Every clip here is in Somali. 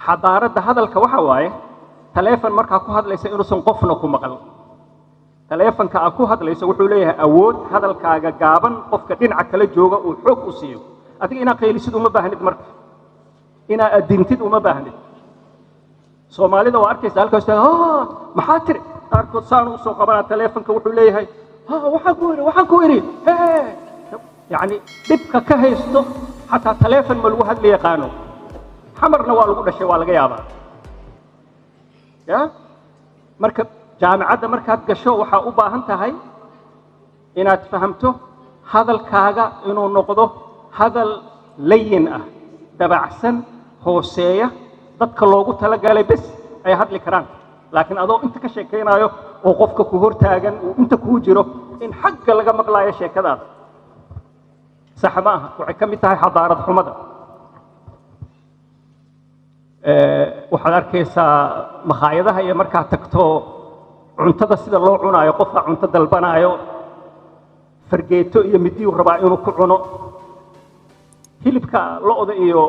xadaaradda hadalka waxa waaye taleefan markaa ku hadlaysa inuusan qofna ku maqal taleefanka aad ku hadlayso wuxuu leeyahay awood hadalkaaga gaaban qofka dhinaca kala jooga uu xoog u siiyo adiga inaa qaylisid uma baahnid marka inaa adintid uma baahnid soomaalida waa arkaysa halkaas maxaa tiri qaarkood saan u soo qabanaa taleefanka wuxuu leeyahay waxaan ku iri yani dhibka ka haysto xataa taleefan ma lagu hadli yaqaano xamarna waa lagu dhashay waa laga yaabaa ya marka jaamacadda markaad gasho waxaa u baahan tahay inaad fahamto hadalkaaga inuu noqdo hadal layin ah dabacsan hooseeya dadka loogu talagalay bes ay hadli karaan laakiin adoo inta ka sheekaynayo oo qofka ku hortaagan uu inta kuu jiro in xagga laga maqlaayo sheekadaada sax ma aha waxay ka mid tahay xadaarad xumada waxaad arkaysaa makhaayadaha iyo markaad tagto cuntada sida loo cunaayo qofka cunto dalbanaayo fargeeto iyo midiyuu rabaa inuu ku cuno hilibka lo'da iyo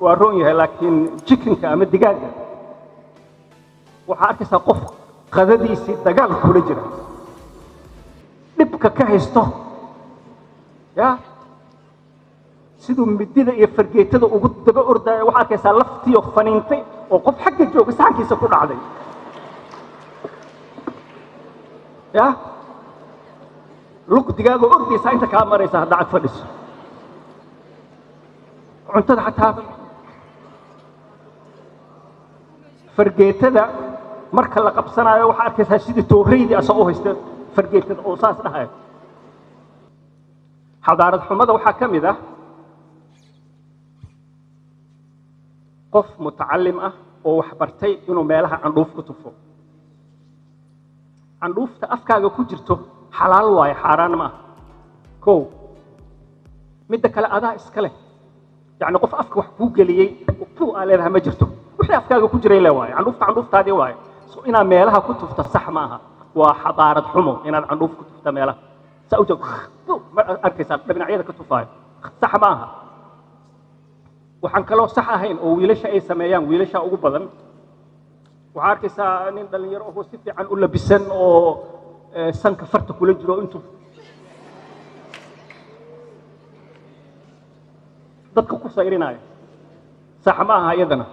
waa roon yahay laakiin chickenka ama digaaga waxaa arkaysaa qof qadadiisii dagaal kula jira dhibka ka haysto ya siduu midida iyo fargeetada ugu daba ordaayo waxaa arkaysaa laftiyo faniintay oo qof xagga jooga saxankiisa ku dhacday ya lug digaago ordaysa inta kaa maraysa hadda cad fadhiso cuntada xataa fargeetada marka la qabsanayo waxaa arkaysaa sidii tooreydii asoo u haysta fargeetada oo saas dhahayo xadaarad xumada waxaa ka mid ah qof mutacallim ah oo wax bartay inuu meelaha candhuuf ku tufo candhuufta afkaaga ku jirto xalaal waaye xaaraan ma aha kow midda kale adaa iska leh yacni qof afka wax kuu geliyey tuu aa leedaha ma jirto wixii afkaaga ku jiray le waaye candhuuftaadii waaye so inaad meelaha ku tufta sax ma aha waa xadaarad xumo inaad candhuuf ku tufta meelaha saa u joog ma arkaysaa dhinacyada ka tufaayo sax ma aha waxaan kaloo sax ahayn oo wiilasha ay sameeyaan wiilasha ugu badan waxaa arkaysaa nin dhalinyaro oo si fiican u labisan oo sanka farta kula jiro intuu dadka ku sayrinayo sax ma aha iyadana